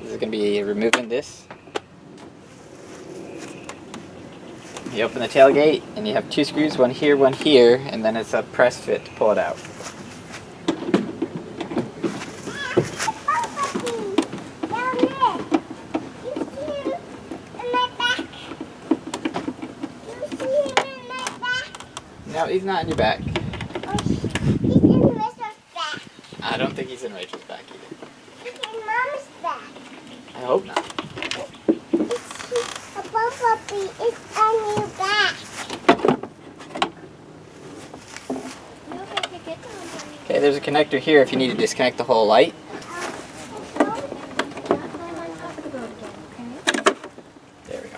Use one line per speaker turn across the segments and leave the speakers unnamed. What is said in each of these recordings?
This is going to be removing this. You open the tailgate and you have 2 screws, one here, and then it's a press fit to pull it out. No, he's not in your back.
He's in Rachel's back.
I don't think he's in Rachel's back either.
He's in Mom's back.
I hope not.
A bumblebee is on your back.
Okay, there's a connector here if you need to disconnect the whole light. There we go.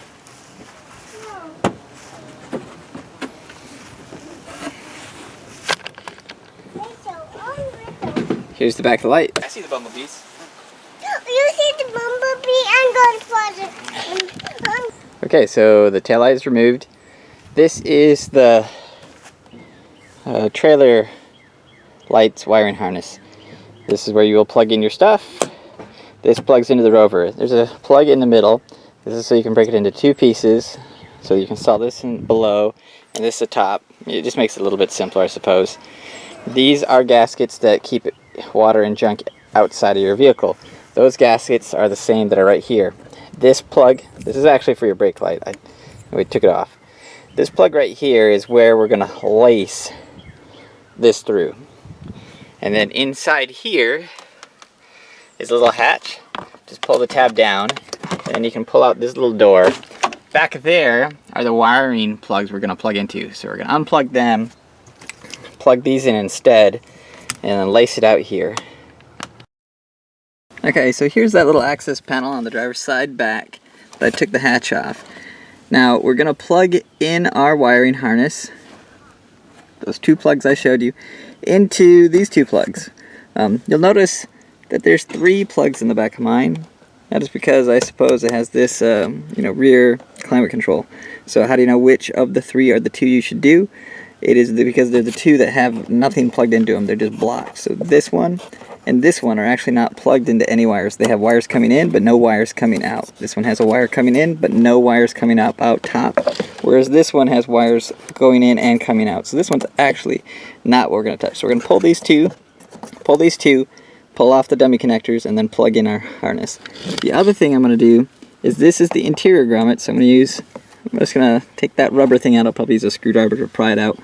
Here's the back of the light. I see the bumblebees.
You see the bumblebee? I'm going for it.
Okay, so the taillight is removed. This is the trailer lights wiring harness. This is where you will plug in your stuff. This plugs into the Rover. There's a plug in the middle. This is so you can break it into 2 pieces. So you can install this in below and this at the top. It just makes it a little bit simpler, I suppose. These are gaskets that keep water and junk outside of your vehicle. Those gaskets are the same that are right here. This plug, this is actually for your brake light. We took it off. This plug right here is where we're going to lace this through. And then inside here is a little hatch. Just pull the tab down and you can pull out this little door. Back there are the wiring plugs we're going to plug into. So we're going to unplug them, plug these in instead, and then lace it out here. Okay, so here's that little access panel on the driver's side back that I took the hatch off. Now we're going to plug in our wiring harness, those 2 plugs I showed you, into these 2 plugs. You'll notice that there's 3 plugs in the back of mine. That is because I suppose it has this rear climate control. So how do you know which of the 3 are the 2 you should do? It is because they're the 2 that have nothing plugged into them. They're just blocked. So this one and this one are actually not plugged into any wires. They have wires coming in, but no wires coming out. This one has a wire coming in, but no wires coming out top. Whereas this one has wires going in and coming out. So this one's actually not what we're going to touch. So we're going to pull these two, pull off the dummy connectors, and then plug in our harness. The other thing I'm going to do is this is the interior grommet. So I'm just going to take that rubber thing out. I'll probably use a screwdriver to pry it out.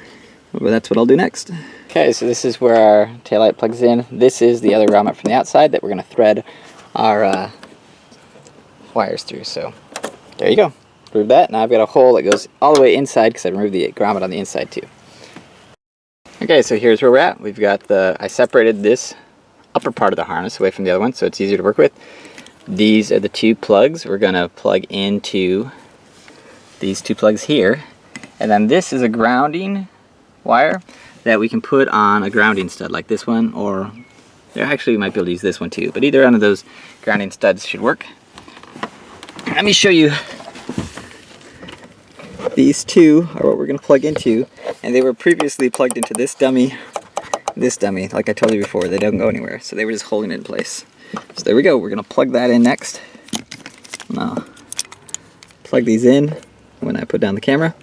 But that's what I'll do next. Okay, so this is where our taillight plugs in. This is the other grommet from the outside that we're going to thread our wires through. So there you go. Remove that. Now I've got a hole that goes all the way inside because I removed the grommet on the inside too. Okay, so here's where we're at. We've got I separated this upper part of the harness away from the other one so it's easier to work with. These are the 2 plugs we're going to plug into these 2 plugs here. And then this is a grounding wire that we can put on a grounding stud like this one, or actually we might be able to use this one too, but either one of those grounding studs should work. Let me show you. These 2 are what we're going to plug into, and they were previously plugged into this dummy, like I told you before. They don't go anywhere, so they were just holding it in place. So there we go. We're going to plug that in next. Now plug these in when I put down the camera,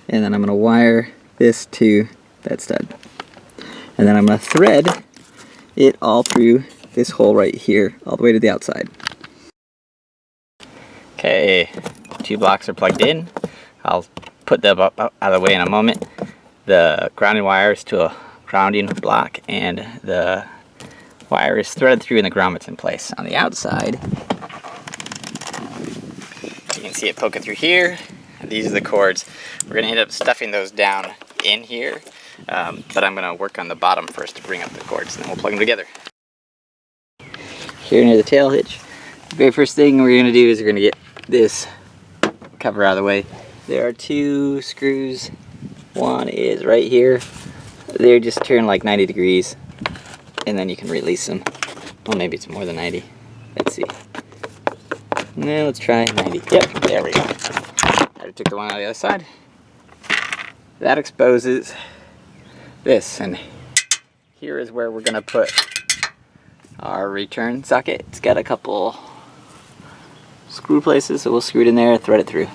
and then I'm going to wire this to that stud, and then I'm going to thread it all through this hole right here all the way to the outside. Okay, 2 blocks are plugged in. I'll put them up out of the way in a moment. The grounding wire is to a grounding block, and the wire is threaded through and the grommet's in place. On the outside, you can see it poking through here. These are the cords. We're going to end up stuffing those down in here, but I'm going to work on the bottom first to bring up the cords, and then we'll plug them together. Here near the tail hitch, the very first thing we're going to do is we're going to get this cover out of the way. There are 2 screws. One is right here. They're just turned like 90 degrees, and then you can release them. Well, maybe it's more than 90. Let's see. Now let's try 90. Yep, there we go. I took the one on the other side. That exposes this, and here is where we're going to put our return socket. It's got a couple screw places, so we'll screw it in there, thread it through.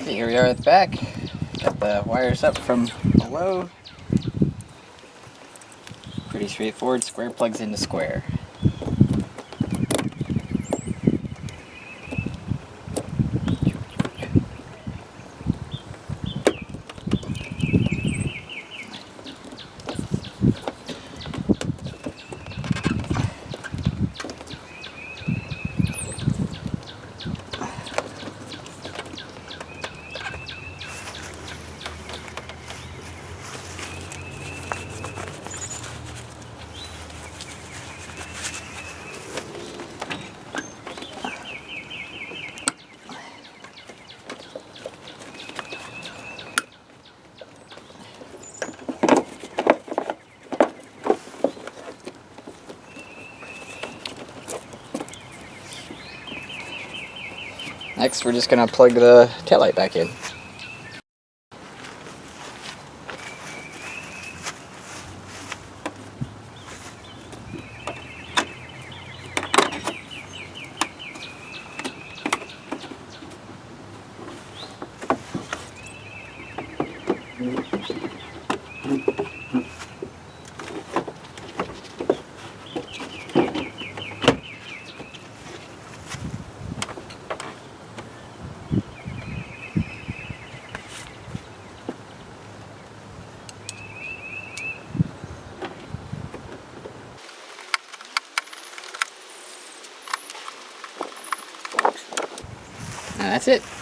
Here we are at the back. Got the wires up from below. Pretty straightforward, square plugs into square. Next, we're just going to plug the taillight back in. And that's it.